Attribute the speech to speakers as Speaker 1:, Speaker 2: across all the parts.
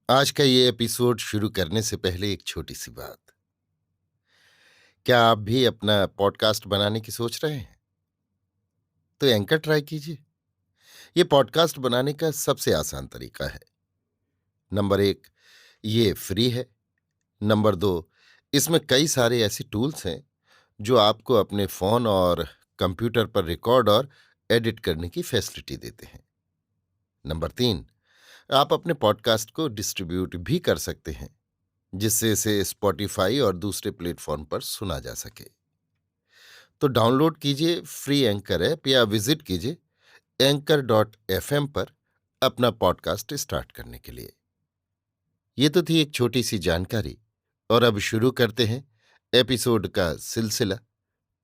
Speaker 1: आज का ये एपिसोड शुरू करने से पहले एक छोटी सी बात। क्या आप भी अपना पॉडकास्ट बनाने की सोच रहे हैं? तो एंकर ट्राई कीजिए। ये पॉडकास्ट बनाने का सबसे आसान तरीका है। नंबर एक, ये फ्री है। नंबर दो, इसमें कई सारे ऐसे टूल्स हैं जो आपको अपने फोन और कंप्यूटर पर रिकॉर्ड और एडिट करने की फैसिलिटी देते हैं। नंबर तीन, आप अपने पॉडकास्ट को डिस्ट्रीब्यूट भी कर सकते हैं, जिससे इसे स्पॉटिफाई और दूसरे प्लेटफॉर्म पर सुना जा सके। तो डाउनलोड कीजिए फ्री एंकर ऐप या विजिट कीजिए anchor.fm पर अपना पॉडकास्ट स्टार्ट करने के लिए। ये तो थी एक छोटी सी जानकारी, और अब शुरू करते हैं एपिसोड का सिलसिला।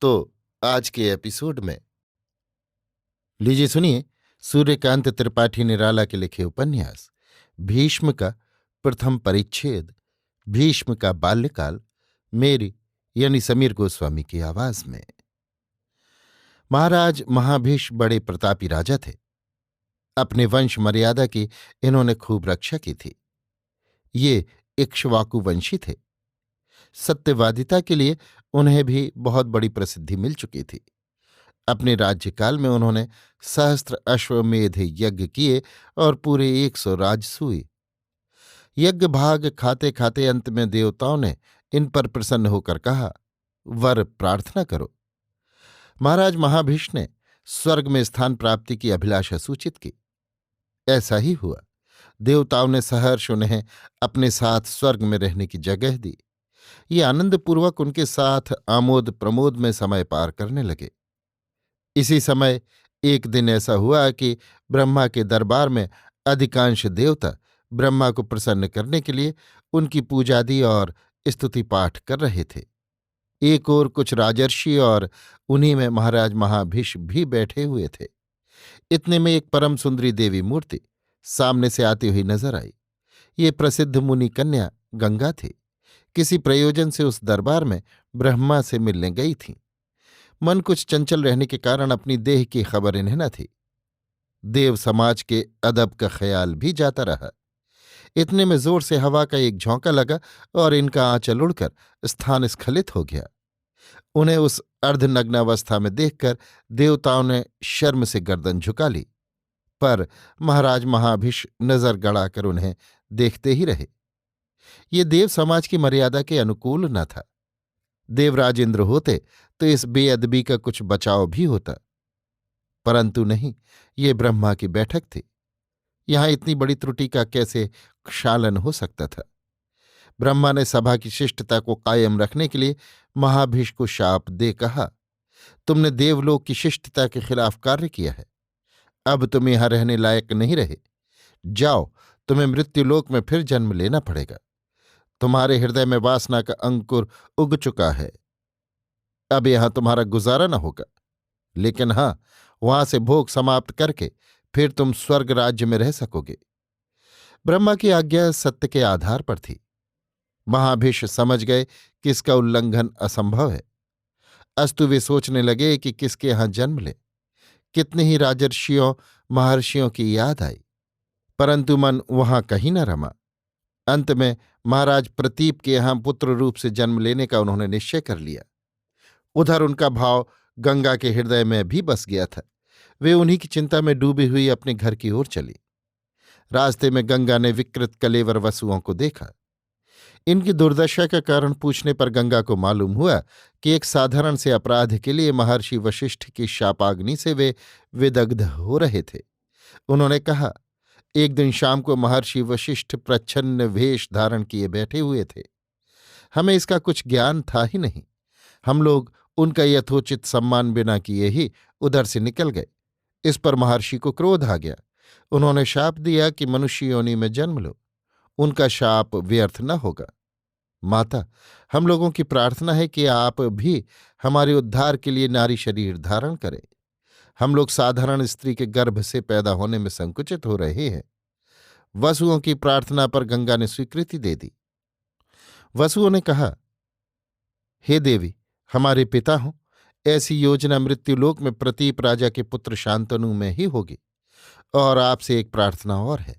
Speaker 1: तो आज के एपिसोड में लीजिए सुनिए सूर्यकांत त्रिपाठी निराला के लिखे उपन्यास भीष्म का प्रथम परिच्छेद, भीष्म का बाल्यकाल, मेरी यानी समीर गोस्वामी की आवाज में। महाराज महाभीष बड़े प्रतापी राजा थे। अपने वंश मर्यादा की इन्होंने खूब रक्षा की थी। ये इक्ष्वाकु वंशी थे। सत्यवादिता के लिए उन्हें भी बहुत बड़ी प्रसिद्धि मिल चुकी थी। अपने राज्यकाल में उन्होंने सहस्त्र अश्वमेध यज्ञ किए और पूरे 100 राजसूय। यज्ञ भाग खाते खाते अंत में देवताओं ने इन पर प्रसन्न होकर कहा, वर प्रार्थना करो। महाराज महाभीष ने स्वर्ग में स्थान प्राप्ति की अभिलाषा सूचित की। ऐसा ही हुआ। देवताओं ने सहर्ष उन्हें अपने साथ स्वर्ग में रहने की जगह दी। ये आनंदपूर्वक उनके साथ आमोद प्रमोद में समय पार करने लगे। इसी समय एक दिन ऐसा हुआ कि ब्रह्मा के दरबार में अधिकांश देवता ब्रह्मा को प्रसन्न करने के लिए उनकी पूजादि और स्तुति पाठ कर रहे थे। एक ओर कुछ राजर्षि और उन्हीं में महाराज महाभीष भी बैठे हुए थे। इतने में एक परम सुंदरी देवी मूर्ति सामने से आती हुई नजर आई। ये प्रसिद्ध मुनि कन्या गंगा थी। किसी प्रयोजन से उस दरबार में ब्रह्मा से मिलने गई थी। मन कुछ चंचल रहने के कारण अपनी देह की खबर इन्हें न थी। देव समाज के अदब का ख्याल भी जाता रहा। इतने में जोर से हवा का एक झोंका लगा और इनका आंचल उड़कर स्थान स्खलित हो गया। उन्हें उस अर्धनग्नावस्था में देखकर देवताओं ने शर्म से गर्दन झुका ली, पर महाराज महाभीष नजर गड़ाकर उन्हें देखते ही रहे। ये देव समाज की मर्यादा के अनुकूल न था। देवराज इंद्र होते तो इस बेअदबी का कुछ बचाव भी होता, परंतु नहीं। ये ब्रह्मा की बैठक थी। यहां इतनी बड़ी त्रुटि का कैसे क्षालन हो सकता था। ब्रह्मा ने सभा की शिष्टता को कायम रखने के लिए महाभीष को शाप दे कहा, तुमने देवलोक की शिष्टता के खिलाफ कार्य किया है। अब तुम यहां रहने लायक नहीं रहे। जाओ, तुम्हें मृत्युलोक में फिर जन्म लेना पड़ेगा। तुम्हारे हृदय में वासना का अंकुर उग चुका है। अब यहां तुम्हारा गुजारा न होगा, लेकिन हां, वहां से भोग समाप्त करके फिर तुम स्वर्ग राज्य में रह सकोगे। ब्रह्मा की आज्ञा सत्य के आधार पर थी। महाभीष समझ गए कि इसका उल्लंघन असंभव है। अस्तु वे सोचने लगे कि किसके यहां जन्म ले। कितने ही राजर्षियों महर्षियों की याद आई, परंतु मन वहां कहीं न रमा। अंत में महाराज प्रतीप के यहां पुत्र रूप से जन्म लेने का उन्होंने निश्चय कर लिया। उधर उनका भाव गंगा के हृदय में भी बस गया था। वे उन्हीं की चिंता में डूबी हुई अपने घर की ओर चली। रास्ते में गंगा ने विकृत कलेवर वसुओं को देखा। इनकी दुर्दशा का कारण पूछने पर गंगा को मालूम हुआ कि एक साधारण से अपराध के लिए महर्षि वशिष्ठ की शापाग्नि से वे विदग्ध हो रहे थे। उन्होंने कहा, एक दिन शाम को महर्षि वशिष्ठ प्रच्छन्न वेश धारण किए बैठे हुए थे। हमें इसका कुछ ज्ञान था ही नहीं। हम लोग उनका यथोचित सम्मान बिना किए ही उधर से निकल गए। इस पर महर्षि को क्रोध आ गया। उन्होंने शाप दिया कि मनुष्य योनि में जन्म लो। उनका शाप व्यर्थ न होगा। माता, हम लोगों की प्रार्थना है कि आप भी हमारे उद्धार के लिए नारी शरीर धारण करें। हम लोग साधारण स्त्री के गर्भ से पैदा होने में संकुचित हो रहे हैं। वसुओं की प्रार्थना पर गंगा ने स्वीकृति दे दी। वसुओं ने कहा, हे देवी, हमारे पिता हों, ऐसी योजना मृत्युलोक में प्रतीप राजा के पुत्र शांतनु में ही होगी। और आपसे एक प्रार्थना और है।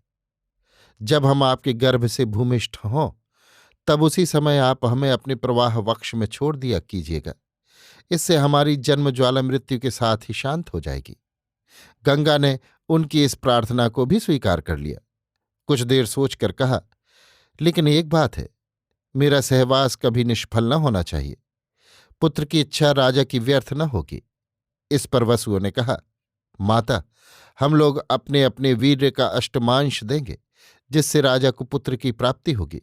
Speaker 1: जब हम आपके गर्भ से भूमिष्ठ हों तब उसी समय आप हमें अपने प्रवाह वक्ष में छोड़ दिया कीजिएगा। इससे हमारी जन्म ज्वाला मृत्यु के साथ ही शांत हो जाएगी। गंगा ने उनकी इस प्रार्थना को भी स्वीकार कर लिया। कुछ देर सोचकर कहा, लेकिन एक बात है, मेरा सहवास कभी निष्फल न होना चाहिए। पुत्र की इच्छा राजा की व्यर्थ न होगी। इस पर वसुओं ने कहा, माता, हम लोग अपने अपने वीर्य का अष्टमांश देंगे, जिससे राजा को पुत्र की प्राप्ति होगी,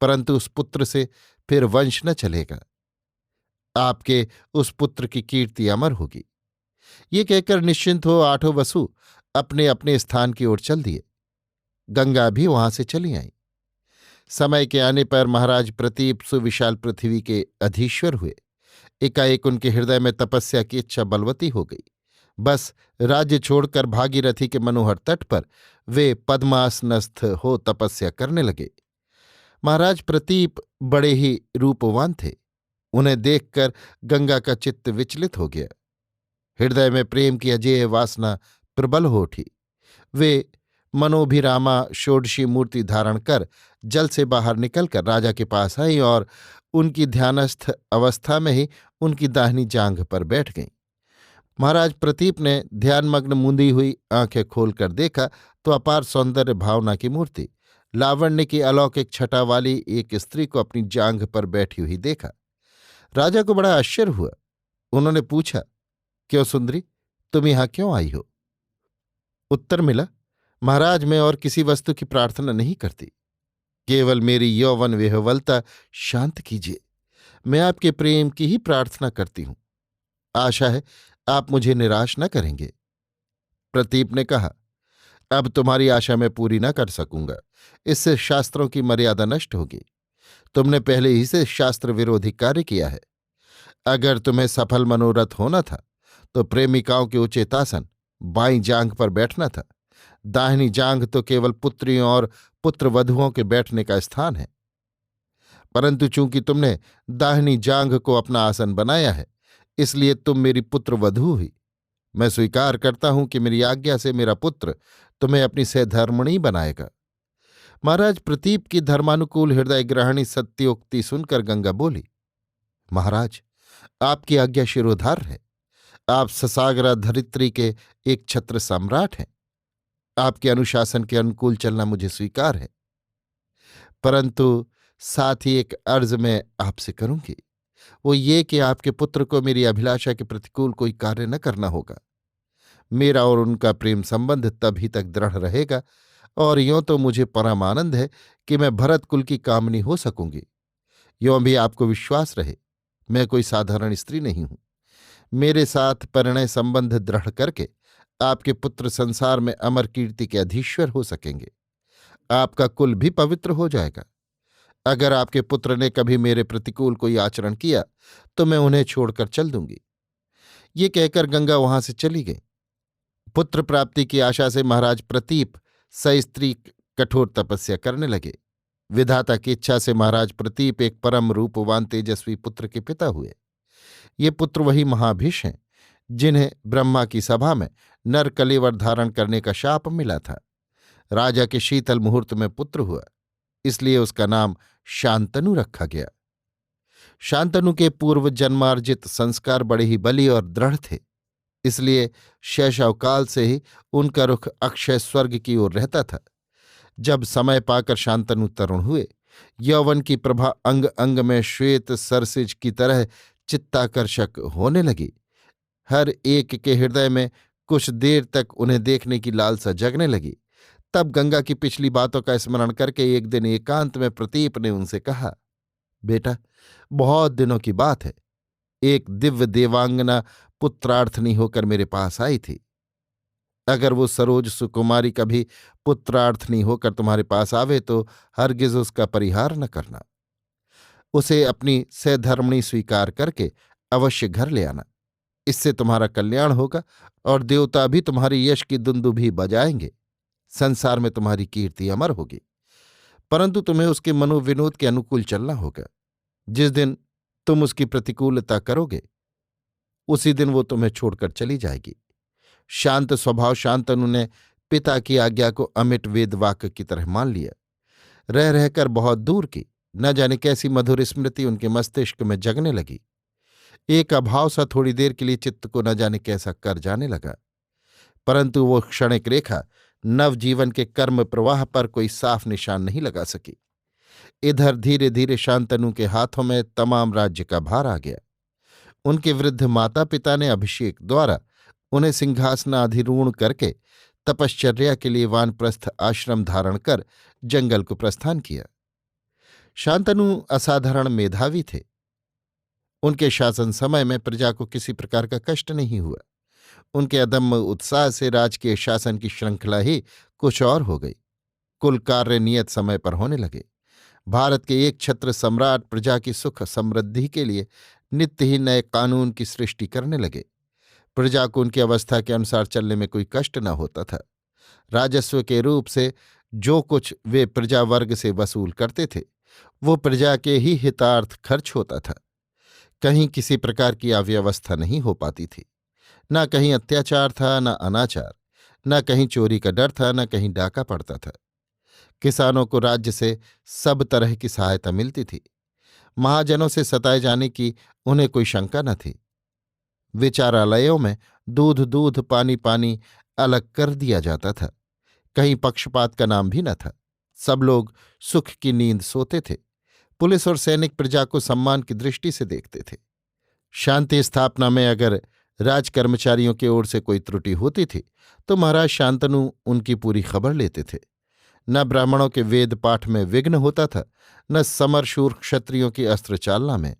Speaker 1: परंतु उस पुत्र से फिर वंश न चलेगा। आपके उस पुत्र की कीर्ति अमर होगी। ये कहकर निश्चिंत हो आठों वसु अपने अपने स्थान की ओर चल दिए। गंगा भी वहां से चली आई। समय के आने पर महाराज प्रतीप सुविशाल पृथ्वी के अधीश्वर हुए। एकाएक उनके हृदय में तपस्या की इच्छा बलवती हो गई। बस राज्य छोड़कर भागीरथी के मनोहर तट पर वे पद्मासनस्थ हो तपस्या करने लगे। महाराज प्रतीप बड़े ही रूपवान थे। उन्हें देखकर गंगा का चित्त विचलित हो गया। हृदय में प्रेम की अजेय वासना प्रबल हो उठी। वे मनोभिरामा षोडशी मूर्ति धारण कर जल से बाहर निकलकर राजा के पास आई और उनकी ध्यानस्थ अवस्था में ही उनकी दाहिनी जांघ पर बैठ गईं। महाराज प्रतीप ने ध्यानमग्न मूंदी हुई आंखें खोलकर देखा तो अपार सौंदर्य भावना की मूर्ति, लावण्य की अलौकिक छटा वाली एक स्त्री को अपनी जांघ पर बैठी हुई देखा। राजा को बड़ा आश्चर्य हुआ। उन्होंने पूछा, क्यों सुंदरी, तुम यहां क्यों आई हो? उत्तर मिला, महाराज, मैं और किसी वस्तु की प्रार्थना नहीं करती, केवल मेरी यौवन विह्वलता शांत कीजिए। मैं आपके प्रेम की ही प्रार्थना करती हूं। आशा है आप मुझे निराश न करेंगे। प्रतीप ने कहा, अब तुम्हारी आशा मैं पूरी न कर सकूंगा। इससे शास्त्रों की मर्यादा नष्ट होगी। तुमने पहले ही से शास्त्र विरोधी कार्य किया है। अगर तुम्हें सफल मनोरथ होना था तो प्रेमिकाओं के उचितासन बाईं जांघ पर बैठना था। दाहिनी जांघ तो केवल पुत्रियों और पुत्रवधुओं के बैठने का स्थान है। परंतु चूंकि तुमने दाहिनी जांघ को अपना आसन बनाया है, इसलिए तुम मेरी पुत्रवधू हुई। मैं स्वीकार करता हूं कि मेरी आज्ञा से मेरा पुत्र तुम्हें अपनी सहधर्मिणी बनाएगा। महाराज प्रतीप की धर्मानुकूल हृदय ग्रहणी सत्योक्ति सुनकर गंगा बोली, महाराज, आपकी आज्ञा शिरोधार्य है। आप ससागरा धरित्री के एक छत्र सम्राट हैं। आपके अनुशासन के अनुकूल चलना मुझे स्वीकार है, परंतु साथ ही एक अर्ज मैं आपसे करूंगी। वो ये कि आपके पुत्र को मेरी अभिलाषा के प्रतिकूल कोई कार्य न करना होगा। मेरा और उनका प्रेम संबंध तभी तक दृढ़ रहेगा, और यों तो मुझे परम आनंद है कि मैं भरत कुल की कामनी हो सकूंगी। यों भी आपको विश्वास रहे, मैं कोई साधारण स्त्री नहीं हूं। मेरे साथ परिणय संबंध दृढ़ करके आपके पुत्र संसार में अमर कीर्ति के अधीश्वर हो सकेंगे। आपका कुल भी पवित्र हो जाएगा। अगर आपके पुत्र ने कभी मेरे प्रतिकूल कोई आचरण किया तो मैं उन्हें छोड़कर चल दूंगी। ये कहकर गंगा वहां से चली गई। पुत्र प्राप्ति की आशा से महाराज प्रतीप सस्त्री कठोर तपस्या करने लगे। विधाता की इच्छा से महाराज प्रतीप एक परम रूपवान तेजस्वी पुत्र के पिता हुए। ये पुत्र वही महाभीष हैं जिन्हें ब्रह्मा की सभा में नर कलेवर धारण करने का शाप मिला था। राजा के शीतल मुहूर्त में पुत्र हुआ, इसलिए उसका नाम शांतनु रखा गया। शांतनु के पूर्व जन्मार्जित संस्कार बड़े ही बली और दृढ़ थे, इसलिए शैशवकाल से ही उनका रुख अक्षय स्वर्ग की ओर रहता था। जब समय पाकर शांतनु तरुण हुए, यौवन की प्रभा अंग अंग में श्वेत सरसिज की तरह चित्ताकर्षक होने लगी। हर एक के हृदय में कुछ देर तक उन्हें देखने की लालसा जगने लगी। तब गंगा की पिछली बातों का स्मरण करके एक दिन एकांत में प्रतीप ने उनसे कहा, बेटा, बहुत दिनों की बात है, एक दिव्य देवांगना पुत्रार्थनी होकर मेरे पास आई थी। अगर वो सरोज सुकुमारी कभी पुत्रार्थनी होकर तुम्हारे पास आवे तो हरगिज उसका परिहार न करना। उसे अपनी सहधर्मिणी स्वीकार करके अवश्य घर ले आना। इससे तुम्हारा कल्याण होगा और देवता भी तुम्हारी यश की दुंदुभी बजाएंगे। संसार में तुम्हारी कीर्ति अमर होगी, परंतु तुम्हें उसके मनोविनोद के अनुकूल चलना होगा। जिस दिन तुम उसकी प्रतिकूलता करोगे उसी दिन वो तुम्हें छोड़कर चली जाएगी। शांत स्वभाव शांतनु ने पिता की आज्ञा को अमिट वेद वाक्य की तरह मान लिया। रह रहकर बहुत दूर की न जाने कैसी मधुर स्मृति उनके मस्तिष्क में जगने लगी। एक अभाव सा थोड़ी देर के लिए चित्त को न जाने कैसा कर जाने लगा, परंतु वो क्षणिक रेखा नवजीवन के कर्म प्रवाह पर कोई साफ निशान नहीं लगा सकी। इधर धीरे धीरे शांतनु के हाथों में तमाम राज्य का भार आ गया। उनके वृद्ध माता पिता ने अभिषेक द्वारा उन्हें सिंहासनाधिरूढ़ करके तपश्चर्या के लिए वानप्रस्थ आश्रम धारण कर जंगल को प्रस्थान किया। शांतनु असाधारण मेधावी थे। उनके शासन समय में प्रजा को किसी प्रकार का कष्ट नहीं हुआ। उनके अदम्य उत्साह से राजकीय शासन की श्रृंखला ही कुछ और हो गई। कुल कार्य नियत समय पर होने लगे। भारत के एक छत्र सम्राट प्रजा की सुख समृद्धि के लिए नित्य ही नए कानून की सृष्टि करने लगे। प्रजा को उनकी अवस्था के अनुसार चलने में कोई कष्ट न होता था। राजस्व के रूप से जो कुछ वे प्रजा वर्ग से वसूल करते थे वो प्रजा के ही हितार्थ खर्च होता था। कहीं किसी प्रकार की अव्यवस्था नहीं हो पाती थी। न कहीं अत्याचार था, न अनाचार, न कहीं चोरी का डर था, न कहीं डाका पड़ता था। किसानों को राज्य से सब तरह की सहायता मिलती थी। महाजनों से सताए जाने की उन्हें कोई शंका न थी। विचारालयों में दूध दूध पानी पानी अलग कर दिया जाता था। कहीं पक्षपात का नाम भी न था। सब लोग सुख की नींद सोते थे। पुलिस और सैनिक प्रजा को सम्मान की दृष्टि से देखते थे। शांति स्थापना में अगर राजकर्मचारियों की ओर से कोई त्रुटि होती थी तो महाराज शांतनु उनकी पूरी खबर लेते थे। न ब्राह्मणों के वेद पाठ में विघ्न होता था, न समरशूर क्षत्रियों की अस्त्र चालना में,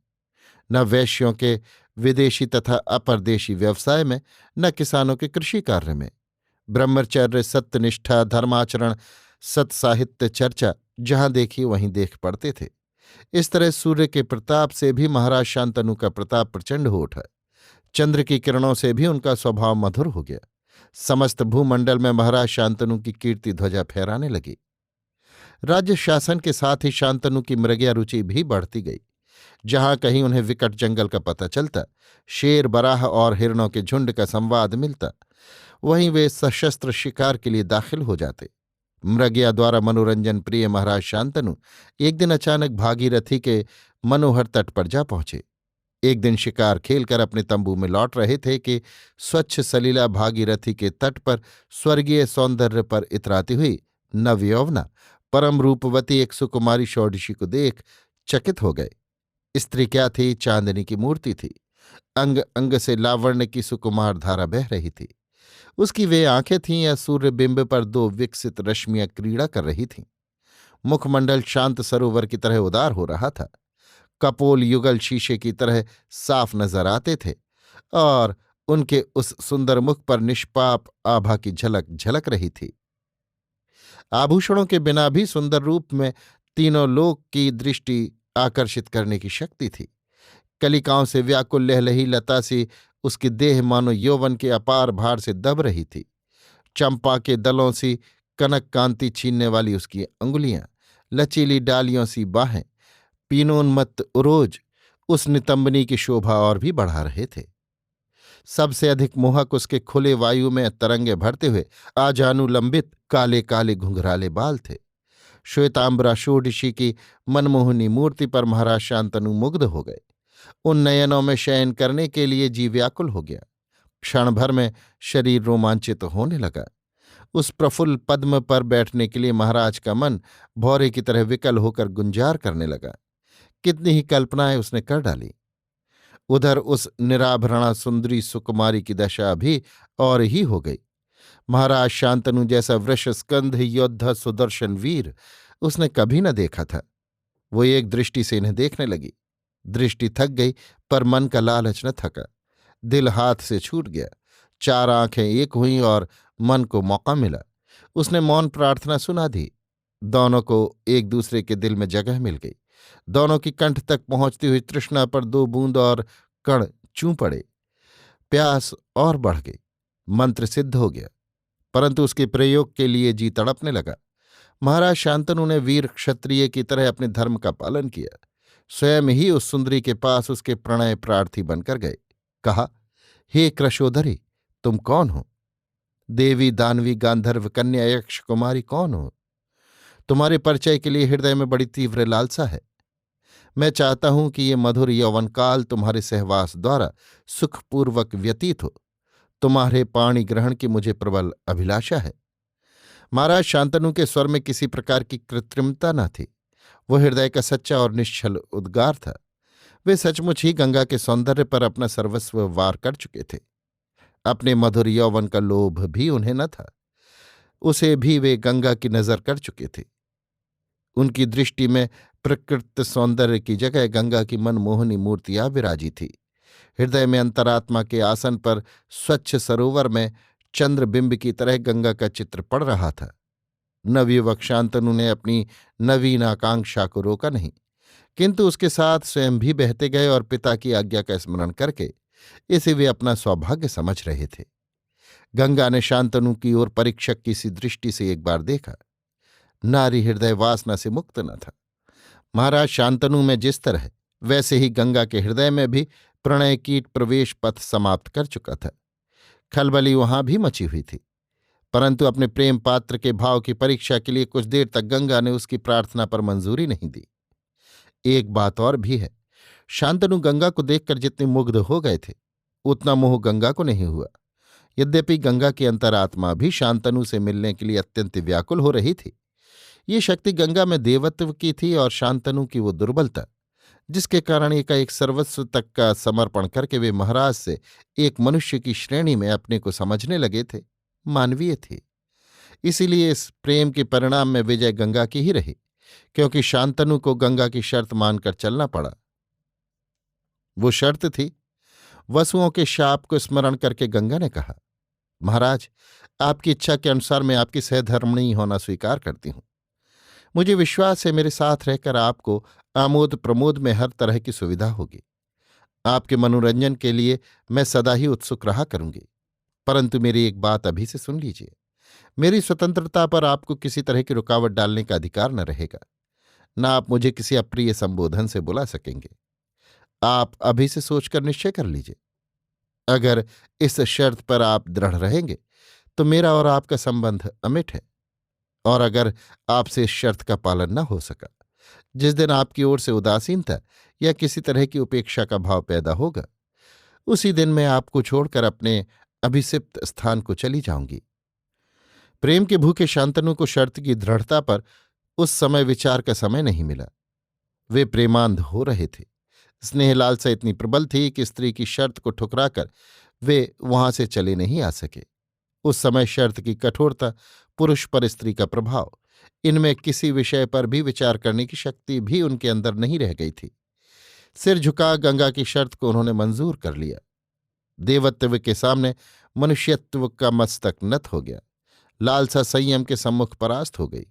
Speaker 1: न वैश्यों के विदेशी तथा अपरदेशी व्यवसाय में, न किसानों के कृषि कार्य में। ब्रह्मचर्य, सत्यनिष्ठा, धर्माचरण, सत्साहित्य चर्चा जहां देखी वहीं देख पड़ते थे। इस तरह सूर्य के प्रताप से भी महाराज शांतनु का प्रताप प्रचंड हो उठा। चंद्र की किरणों से भी उनका स्वभाव मधुर हो गया। समस्त भूमंडल में महाराज शांतनु की कीर्ति ध्वजा फहराने लगी। राज्य शासन के साथ ही शांतनु की मृगया रुचि भी बढ़ती गई। जहां कहीं उन्हें विकट जंगल का पता चलता, शेर, बराह और हिरणों के झुंड का संवाद मिलता, वहीं वे सशस्त्र शिकार के लिए दाखिल हो जाते। मृगया द्वारा मनोरंजन प्रिय महाराज शांतनु एक दिन अचानक भागीरथी के मनोहर तट पर जा पहुंचे। एक दिन शिकार खेलकर अपने तंबू में लौट रहे थे कि स्वच्छ सलीला भागीरथी के तट पर स्वर्गीय सौंदर्य पर इतराती हुई नवयौवना परम रूपवती एक सुकुमारी षोडशी को देख चकित हो गए। स्त्री क्या थी, चांदनी की मूर्ति थी। अंग अंग से लावण्य की सुकुमार धारा बह रही थी। उसकी वे आंखें थीं या सूर्यबिंब पर दो विकसित रश्मियां क्रीड़ा कर रही थीं। मुखमंडल शांत सरोवर की तरह उदार हो रहा था। कपोल युगल शीशे की तरह साफ नजर आते थे और उनके उस सुंदर मुख पर निष्पाप आभा की झलक झलक रही थी। आभूषणों के बिना भी सुंदर रूप में तीनों लोक की दृष्टि आकर्षित करने की शक्ति थी। कलिकाओं से व्याकुल लहलही लता सी उसकी देह मानो यौवन के अपार भार से दब रही थी। चंपा के दलों सी कनक कांति छीनने वाली उसकी अंगुलियां, लचीली डालियों सी बाहें, पीनोन्मत्त उरोज उस नितंबनी की शोभा और भी बढ़ा रहे थे। सबसे अधिक मोहक उसके खुले वायु में तरंगे भरते हुए आजानुलंबित काले काले घुंघराले बाल थे। श्वेतांबरा षोडशी की मनमोहनी मूर्ति पर महाराज शांतनु मुग्ध हो गए। उन नयनों में शयन करने के लिए जी व्याकुल हो गया। क्षण भर में शरीर रोमांचित होने लगा। उस प्रफुल्ल पद्म पर बैठने के लिए महाराज का मन भौरे की तरह विकल होकर गुंजार करने लगा। कितनी ही कल्पनाएं उसने कर डाली। उधर उस निराभरणा सुंदरी सुकुमारी की दशा भी और ही हो गई। महाराज शांतनु जैसा वृषस्कंध योद्धा सुदर्शन वीर उसने कभी न देखा था। वो एक दृष्टि से इन्हें देखने लगी। दृष्टि थक गई पर मन का लालच न थका। दिल हाथ से छूट गया। चार आंखें एक हुईं और मन को मौका मिला। उसने मौन प्रार्थना सुना दी। दोनों को एक दूसरे के दिल में जगह मिल गई। दोनों की कंठ तक पहुंचती हुई तृष्णा पर दो बूंद और कण चूं पड़े। प्यास और बढ़ गई। मंत्र सिद्ध हो गया, परंतु उसके प्रयोग के लिए जी तड़पने लगा। महाराज शांतनु ने वीर क्षत्रिय की तरह अपने धर्म का पालन किया। स्वयं ही उस सुंदरी के पास उसके प्रणय प्रार्थी बनकर गए। कहा, हे कृशोधरी, तुम कौन हो? देवी, दानवी, गांधर्व, कन्या, यक्ष, कुमारी कौन हो? तुम्हारे परिचय के लिए हृदय में बड़ी तीव्र लालसा है। मैं चाहता हूं कि ये मधुर यौवन काल तुम्हारे सहवास द्वारा सुखपूर्वक व्यतीत हो। तुम्हारे पाणी ग्रहण की मुझे प्रबल अभिलाषा है। महाराज शांतनु के स्वर में किसी प्रकार की कृत्रिमता न थी। वो हृदय का सच्चा और निश्चल उद्गार था। वे सचमुच ही गंगा के सौंदर्य पर अपना सर्वस्व वार कर चुके थे। अपने मधुर यौवन का लोभ भी उन्हें न था। उसे भी वे गंगा की नजर कर चुके थे। उनकी दृष्टि में प्रकृत सौंदर्य की जगह गंगा की मनमोहनी मूर्तियां विराजी थी। हृदय में अंतरात्मा के आसन पर स्वच्छ सरोवर में चंद्रबिंब की तरह गंगा का चित्र पड़ रहा था। नवयुवक शांतनु ने अपनी नवीन आकांक्षा को रोका नहीं, किंतु उसके साथ स्वयं भी बहते गए और पिता की आज्ञा का स्मरण करके इसे वे अपना सौभाग्य समझ रहे थे। गंगा ने शांतनु की ओर परीक्षक की सी दृष्टि से एक बार देखा। नारी हृदय वासना से मुक्त न था। महाराज शांतनु में जिस तरह, वैसे ही गंगा के हृदय में भी प्रणय कीट प्रवेश पथ समाप्त कर चुका था। खलबली वहां भी मची हुई थी, परंतु अपने प्रेम पात्र के भाव की परीक्षा के लिए कुछ देर तक गंगा ने उसकी प्रार्थना पर मंजूरी नहीं दी। एक बात और भी है, शांतनु गंगा को देखकर जितने मुग्ध हो गए थे, उतना मोह गंगा को नहीं हुआ। यद्यपि गंगा की अंतरात्मा भी शांतनु से मिलने के लिए अत्यंत व्याकुल हो रही थी। ये शक्ति गंगा में देवत्व की थी और शांतनु की वो दुर्बलता, जिसके कारण एकाएक सर्वस्व तक का समर्पण करके वे महाराज से एक मनुष्य की श्रेणी में अपने को समझने लगे थे, मानवीय थे। इसीलिए इस प्रेम के परिणाम में विजय गंगा की ही रही, क्योंकि शांतनु को गंगा की शर्त मानकर चलना पड़ा। वो शर्त थी, वसुओं के शाप को स्मरण करके गंगा ने कहा, महाराज, आपकी इच्छा के अनुसार मैं आपकी सहधर्मिणी होना स्वीकार करती हूं। मुझे विश्वास है मेरे साथ रहकर आपको आमोद प्रमोद में हर तरह की सुविधा होगी। आपके मनोरंजन के लिए मैं सदा ही उत्सुक रहा करूंगी। परंतु मेरी एक बात अभी से सुन लीजिए। मेरी स्वतंत्रता पर आपको किसी तरह की रुकावट डालने का अधिकार न रहेगा। न आप मुझे किसी अप्रिय संबोधन से बुला सकेंगे। आप अभी से सोचकर निश्चय कर लीजिए। अगर इस शर्त पर आप दृढ़ रहेंगे तो मेरा और आपका संबंध अमिट है, और अगर आपसे इस शर्त का पालन न हो सका, जिस दिन आपकी ओर से उदासीनता या किसी तरह की उपेक्षा का भाव पैदा होगा, उसी दिन मैं आपको छोड़कर अपने अभिषिप्त स्थान को चली जाऊंगी। प्रेम के भूखे शांतनु को शर्त की दृढ़ता पर उस समय विचार का समय नहीं मिला। वे प्रेमांध हो रहे थे। स्नेह लालसा इतनी प्रबल थी कि स्त्री की शर्त को ठुकराकर वे वहां से चले नहीं आ सके। उस समय शर्त की कठोरता, पुरुष पर स्त्री का प्रभाव, इनमें किसी विषय पर भी विचार करने की शक्ति भी उनके अंदर नहीं रह गई थी। सिर झुका गंगा की शर्त को उन्होंने मंजूर कर लिया। देवत्व के सामने मनुष्यत्व का मस्तक नत हो गया। लालसा संयम के सम्मुख परास्त हो गई।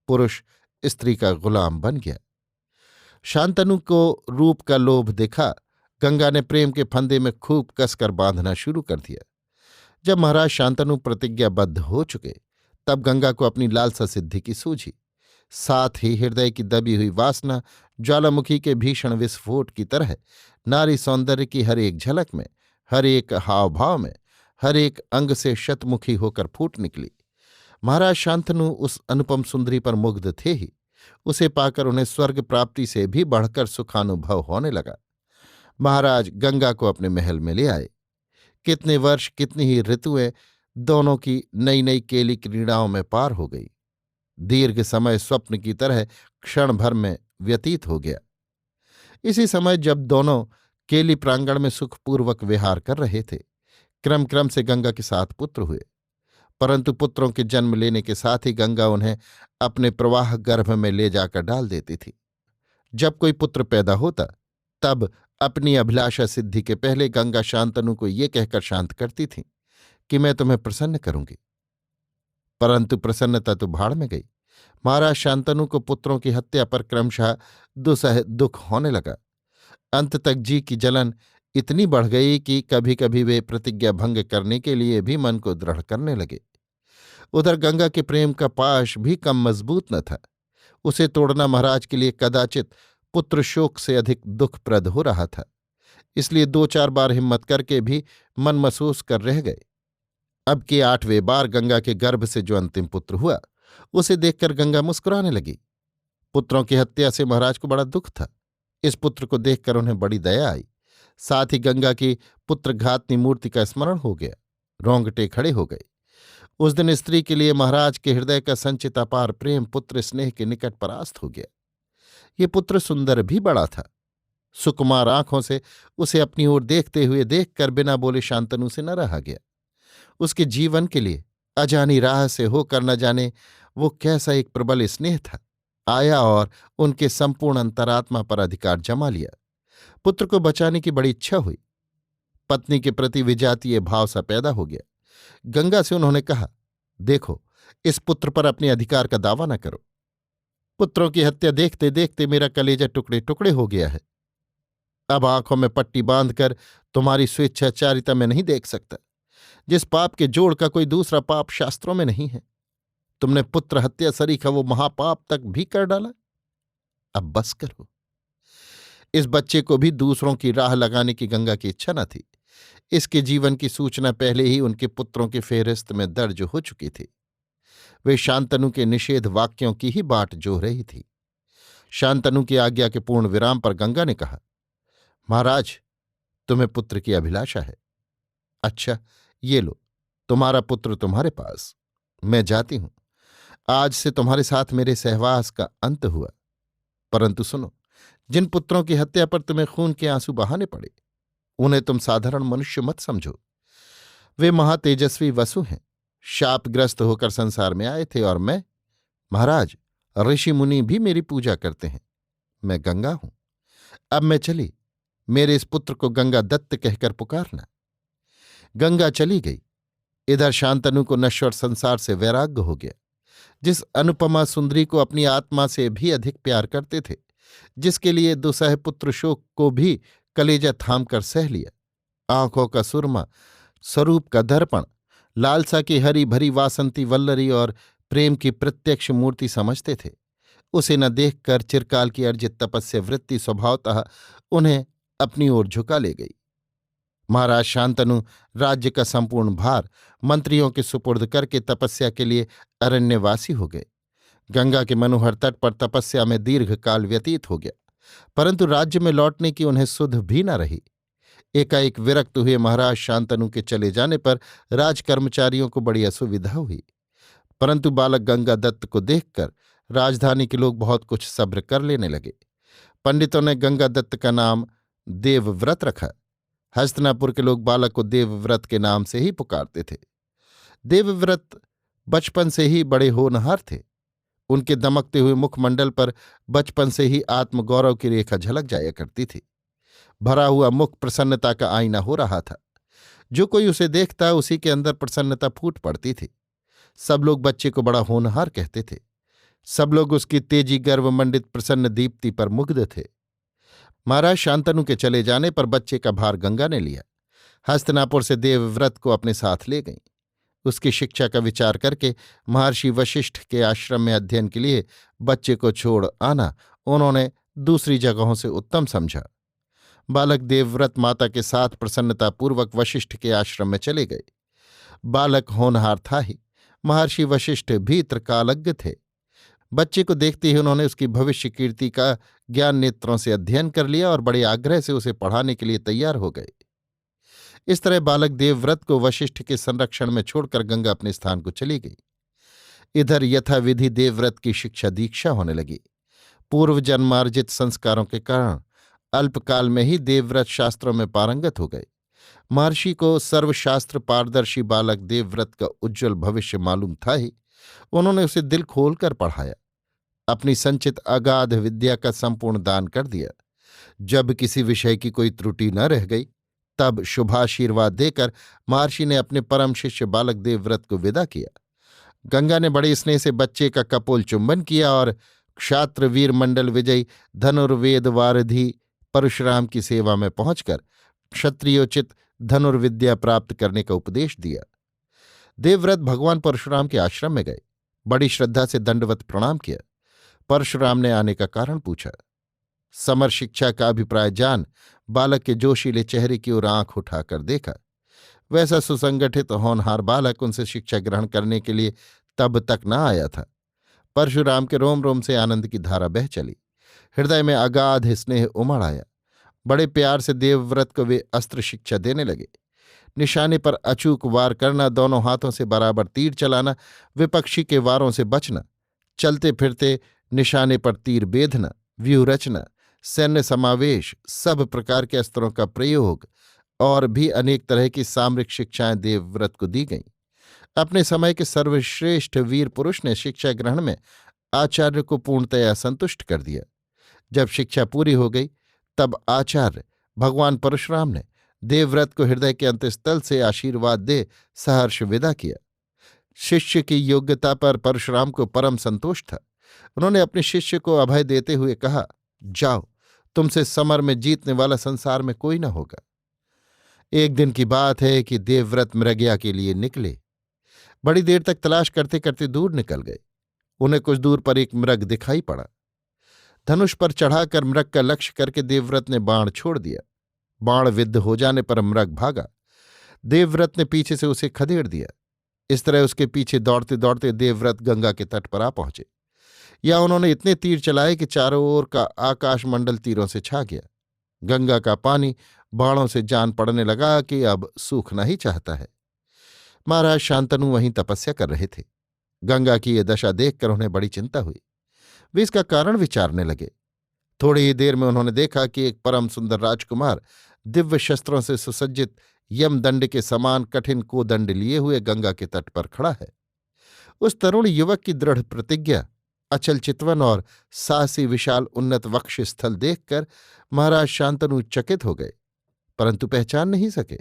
Speaker 1: पुरुष स्त्री का गुलाम बन गया। शांतनु को रूप का लोभ दिखा गंगा ने प्रेम के फंदे में खूब कसकर बांधना शुरू कर दिया। जब महाराज शांतनु प्रतिज्ञाबद्ध हो चुके, तब गंगा को अपनी लालसा सिद्धि की सूझी। साथ ही हृदय की दबी हुई वासना ज्वालामुखी के भीषण विस्फोट की तरह नारी सौंदर्य की हर एक झलक में, हर एक हाव भाव में, हर एक अंग से शतमुखी होकर फूट निकली। महाराज शांतनु उस अनुपम सुंदरी पर मुग्ध थे ही। उसे पाकर उन्हें स्वर्ग प्राप्ति से भी बढ़कर सुखानुभव होने लगा। महाराज गंगा को अपने महल में ले आए। कितने वर्ष, कितनी ही ऋतुएं दोनों की नई नई केली क्रीड़ाओं में पार हो गई। दीर्घ समय स्वप्न की तरह क्षण भर में व्यतीत हो गया। इसी समय जब दोनों केली प्रांगण में सुखपूर्वक विहार कर रहे थे, क्रम क्रम से गंगा के 7 पुत्र हुए। परंतु पुत्रों के जन्म लेने के साथ ही गंगा उन्हें अपने प्रवाह गर्भ में ले जाकर डाल देती थी। जब कोई पुत्र पैदा होता, तब अपनी अभिलाषा सिद्धि के पहले गंगा शांतनु को ये कहकर शांत करती थी कि मैं तुम्हें प्रसन्न करूंगी। परंतु प्रसन्नता तो भाड़ में गई। महाराज शांतनु को पुत्रों की हत्या पर क्रमशः दुसह दुख होने लगा। अंत तक जी की जलन इतनी बढ़ गई कि कभी कभी वे प्रतिज्ञा भंग करने के लिए भी मन को दृढ़ करने लगे। उधर गंगा के प्रेम का पाश भी कम मजबूत न था। उसे तोड़ना महाराज के लिए कदाचित पुत्र शोक से अधिक दुखप्रद हो रहा था। इसलिए 2-4 बार हिम्मत करके भी मन महसूस कर रह गए। अब के 8वें बार गंगा के गर्भ से जो अंतिम पुत्र हुआ, उसे देखकर गंगा मुस्कुराने लगी। पुत्रों की हत्या से महाराज को बड़ा दुख था। इस पुत्र को देखकर उन्हें बड़ी दया आई। साथ ही गंगा की पुत्रघातनी मूर्ति का स्मरण हो गया। रोंगटे खड़े हो गए। उस दिन स्त्री के लिए महाराज के हृदय का संचित अपार प्रेम पुत्र स्नेह के निकट परास्त हो गया। ये पुत्र सुंदर भी बड़ा था। सुकुमार आंखों से उसे अपनी ओर देखते हुए देखकर बिना बोले शांतनु से न रहा गया। उसके जीवन के लिए अजानी राह से होकर न जाने वो कैसा एक प्रबल स्नेह था, आया और उनके संपूर्ण अंतरात्मा पर अधिकार जमा लिया। पुत्र को बचाने की बड़ी इच्छा हुई। पत्नी के प्रति विजातीय भाव सा पैदा हो गया। गंगा से उन्होंने कहा, देखो, इस पुत्र पर अपने अधिकार का दावा न करो। पुत्रों की हत्या देखते देखते मेरा कलेजा टुकड़े टुकड़े हो गया है। अब आंखों में पट्टी बांधकर तुम्हारी स्वेच्छाचारिता में नहीं देख सकता। जिस पाप के जोड़ का कोई दूसरा पाप शास्त्रों में नहीं है, तुमने पुत्र हत्या सरीखा वो महापाप तक भी कर डाला। अब बस करो। इस बच्चे को भी दूसरों की राह लगाने की गंगा की इच्छा न थी। इसके जीवन की सूचना पहले ही उनके पुत्रों की फेहरिस्त में दर्ज हो चुकी थी। वे शांतनु के निषेध वाक्यों की ही बाट जोह रही थी। शांतनु की आज्ञा के पूर्ण विराम पर गंगा ने कहा, महाराज, तुम्हें पुत्र की अभिलाषा है। अच्छा, ये लो, तुम्हारा पुत्र तुम्हारे पास। मैं जाती हूं। आज से तुम्हारे साथ मेरे सहवास का अंत हुआ। परंतु सुनो, जिन पुत्रों की हत्या पर तुम्हें खून के आंसू बहाने पड़े, उन्हें तुम साधारण मनुष्य मत समझो। वे महातेजस्वी वसु हैं। शापग्रस्त होकर संसार में आए थे और मैं, महाराज, ऋषि मुनि भी मेरी पूजा करते हैं। मैं गंगा हूं। अब मैं चली। मेरे इस पुत्र को गंगा दत्त कहकर पुकारना। गंगा चली गई। इधर शांतनु को नश्वर संसार से वैराग्य हो गया। जिस अनुपमा सुंदरी को अपनी आत्मा से भी अधिक प्यार करते थे, जिसके लिए दुसह पुत्र शोक को भी कलेजा थाम कर सह लिया, आंखों का सुरमा, स्वरूप का दर्पण, लालसा की हरी भरी वासंती वल्लरी और प्रेम की प्रत्यक्ष मूर्ति समझते थे, उसे न देखकर चिरकाल की अर्जित तपस्या वृत्ति स्वभावतः उन्हें अपनी ओर झुका ले गई। महाराज शांतनु राज्य का संपूर्ण भार मंत्रियों के सुपुर्द करके तपस्या के लिए अरण्यवासी हो गए। गंगा के मनोहर तट पर तपस्या में दीर्घ काल व्यतीत हो गया, परंतु राज्य में लौटने की उन्हें सुध भी न रही। एकाएक विरक्त हुए महाराज शांतनु के चले जाने पर राजकर्मचारियों को बड़ी असुविधा हुई, परंतु बालक गंगा दत्त को देखकर राजधानी के लोग बहुत कुछ सब्र कर लेने लगे। पंडितों ने गंगा दत्त का नाम देवव्रत रखा। हस्तिनापुर के लोग बालक को देवव्रत के नाम से ही पुकारते थे। देवव्रत बचपन से ही बड़े होनहार थे। उनके दमकते हुए मुखमंडल पर बचपन से ही आत्मगौरव की रेखा झलक जाया करती थी। भरा हुआ मुख प्रसन्नता का आईना हो रहा था। जो कोई उसे देखता उसी के अंदर प्रसन्नता फूट पड़ती थी। सब लोग बच्चे को बड़ा होनहार कहते थे। सब लोग उसकी तेजी गर्वमंडित प्रसन्न दीप्ति पर मुग्ध थे। महाराज शांतनु के चले जाने पर बच्चे का भार गंगा ने लिया। हस्तिनापुर से देवव्रत को अपने साथ ले गई। उसकी शिक्षा का विचार करके महर्षि वशिष्ठ के आश्रम में अध्ययन के लिए बच्चे को छोड़ आना उन्होंने दूसरी जगहों से उत्तम समझा। बालक देवव्रत माता के साथ प्रसन्नतापूर्वक वशिष्ठ के आश्रम में चले गए। बालक होनहार था ही, महर्षि वशिष्ठ भी त्रिकालज्ञ थे। बच्चे को देखते ही उन्होंने उसकी भविष्य कीर्ति का ज्ञान नेत्रों से अध्ययन कर लिया और बड़े आग्रह से उसे पढ़ाने के लिए तैयार हो गए। इस तरह बालक देवव्रत को वशिष्ठ के संरक्षण में छोड़कर गंगा अपने स्थान को चली गई। इधर यथाविधि देवव्रत की शिक्षा दीक्षा होने लगी। पूर्व जन्मार्जित संस्कारों के कारण अल्पकाल में ही देवव्रत शास्त्रों में पारंगत हो गए। महर्षि को सर्वशास्त्र पारदर्शी बालक देवव्रत का उज्ज्वल भविष्य मालूम था ही। उन्होंने उसे दिल खोलकर पढ़ाया, अपनी संचित अगाध विद्या का संपूर्ण दान कर दिया। जब किसी विषय की कोई त्रुटि न रह गई, तब शुभाशीर्वाद देकर महर्षि ने अपने परम शिष्य बालक देवव्रत को विदा किया। गंगा ने बड़े स्नेह से बच्चे का कपोल चुंबन किया और क्षात्र वीर मंडल विजयी धनुर्वेद वारिधि परशुराम की सेवा में पहुंचकर क्षत्रियोचित धनुर्विद्या प्राप्त करने का उपदेश दिया। देवव्रत भगवान परशुराम के आश्रम में गए। बड़ी श्रद्धा से दंडवत प्रणाम किया। परशुराम ने आने का कारण पूछा। समर शिक्षा का अभिप्राय जान बालक के जोशीले चेहरे की ओर आंख उठाकर देखा। वैसा सुसंगठित होनहार बालक उनसे शिक्षा ग्रहण करने के लिए तब तक न आया था। परशुराम के रोम रोम से आनंद की धारा बह चली। हृदय में अगाध स्नेह उमड़ आया। बड़े प्यार से देवव्रत को वे अस्त्र शिक्षा देने लगे। निशाने पर अचूक वार करना, दोनों हाथों से बराबर तीर चलाना, विपक्षी के वारों से बचना, चलते फिरते निशाने पर तीर बेधना, व्यूह रचना, सैन्य समावेश, सब प्रकार के अस्त्रों का प्रयोग और भी अनेक तरह की सामरिक शिक्षाएं देवव्रत को दी गईं। अपने समय के सर्वश्रेष्ठ वीर पुरुष ने शिक्षा ग्रहण में आचार्य को पूर्णतया संतुष्ट कर दिया। जब शिक्षा पूरी हो गई तब आचार्य भगवान परशुराम ने देवव्रत को हृदय के अंतस्थल से आशीर्वाद दे सहर्ष विदा किया। शिष्य की योग्यता पर परशुराम को परम संतोष था। उन्होंने अपने शिष्य को अभय देते हुए कहा, जाओ, तुमसे समर में जीतने वाला संसार में कोई न होगा। एक दिन की बात है कि देवव्रत मृगया के लिए निकले। बड़ी देर तक तलाश करते करते दूर निकल गए। उन्हें कुछ दूर पर एक मृग दिखाई पड़ा। धनुष पर चढ़ाकर मृग का लक्ष्य करके देवव्रत ने बाण छोड़ दिया। बाण विद्ध हो जाने पर मृग भागा। देवव्रत ने पीछे से उसे खदेड़ दिया। इस तरह उसके पीछे दौड़ते दौड़ते देवव्रत गंगा के तट पर आ पहुंचे। या उन्होंने इतने तीर चलाए कि चारों ओर का आकाशमंडल तीरों से छा गया। गंगा का पानी बाणों से जान पड़ने लगा कि अब सूखना ही चाहता है। महाराज शांतनु वहीं तपस्या कर रहे थे। गंगा की ये दशा देखकर उन्हें बड़ी चिंता हुई। वे इसका कारण विचारने लगे। थोड़ी ही देर में उन्होंने देखा कि एक परम सुंदर राजकुमार दिव्य शस्त्रों से सुसज्जित यमदंड के समान कठिन कोदंड लिए हुए गंगा के तट पर खड़ा है। उस तरुण युवक की दृढ़ प्रतिज्ञा, अचल चितवन और साहसी विशाल उन्नत वक्ष स्थल देखकर महाराज शांतनु चकित हो गए, परंतु पहचान नहीं सके।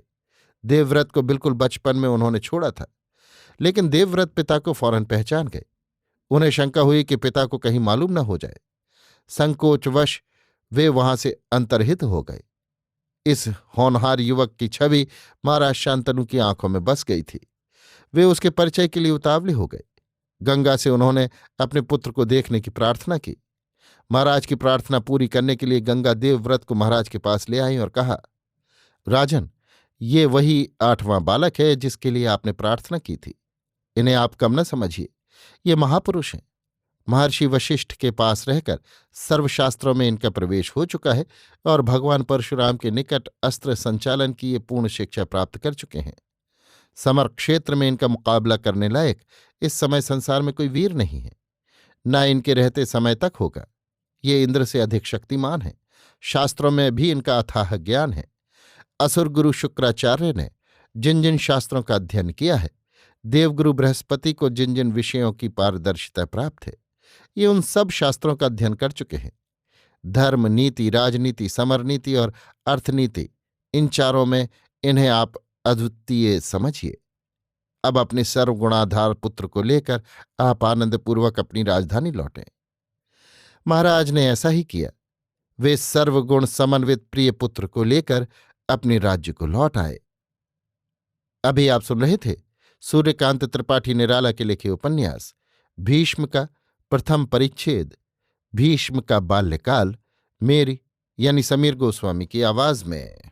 Speaker 1: देवव्रत को बिल्कुल बचपन में उन्होंने छोड़ा था, लेकिन देवव्रत पिता को फौरन पहचान गए। उन्हें शंका हुई कि पिता को कहीं मालूम न हो जाए। संकोचवश वे वहां से अंतर्हित हो गए। इस होनहार युवक की छवि महाराज शांतनु की आंखों में बस गई थी। वे उसके परिचय के लिए उतावले हो गए। गंगा से उन्होंने अपने पुत्र को देखने की प्रार्थना की। महाराज की प्रार्थना पूरी करने के लिए गंगा देवव्रत को महाराज के पास ले आई और कहा, राजन, ये वही 8वां बालक है जिसके लिए आपने प्रार्थना की थी। इन्हें आप कम न समझिए, ये महापुरुष हैं। महर्षि वशिष्ठ के पास रहकर सर्वशास्त्रों में इनका प्रवेश हो चुका है और भगवान परशुराम के निकट अस्त्र संचालन की ये पूर्ण शिक्षा प्राप्त कर चुके हैं। समर क्षेत्र में इनका मुकाबला करने लायक इस समय संसार में कोई वीर नहीं है, न इनके रहते समय तक होगा। ये इंद्र से अधिक शक्तिमान है। शास्त्रों में भी इनका अथाह ज्ञान है। असुर गुरु शुक्राचार्य ने जिन जिन शास्त्रों का अध्ययन किया है, देवगुरु बृहस्पति को जिन जिन विषयों की पारदर्शिता प्राप्त है, ये उन सब शास्त्रों का अध्ययन कर चुके हैं। धर्म, नीति, राजनीति, समरनीति और अर्थनीति, इन चारों में इन्हें आप अद्वितीय समझिए। अब अपने सर्वगुणाधार पुत्र को लेकर आप आनंदपूर्वक अपनी राजधानी लौटें। महाराज ने ऐसा ही किया। वे सर्वगुण समन्वित प्रिय पुत्र को लेकर अपने राज्य को लौट आए। अभी आप सुन रहे थे सूर्यकांत त्रिपाठी निराला के लिखे उपन्यास भीष्म का प्रथम परिच्छेद, भीष्म का बाल्यकाल, मेरी यानी समीर गोस्वामी की आवाज में।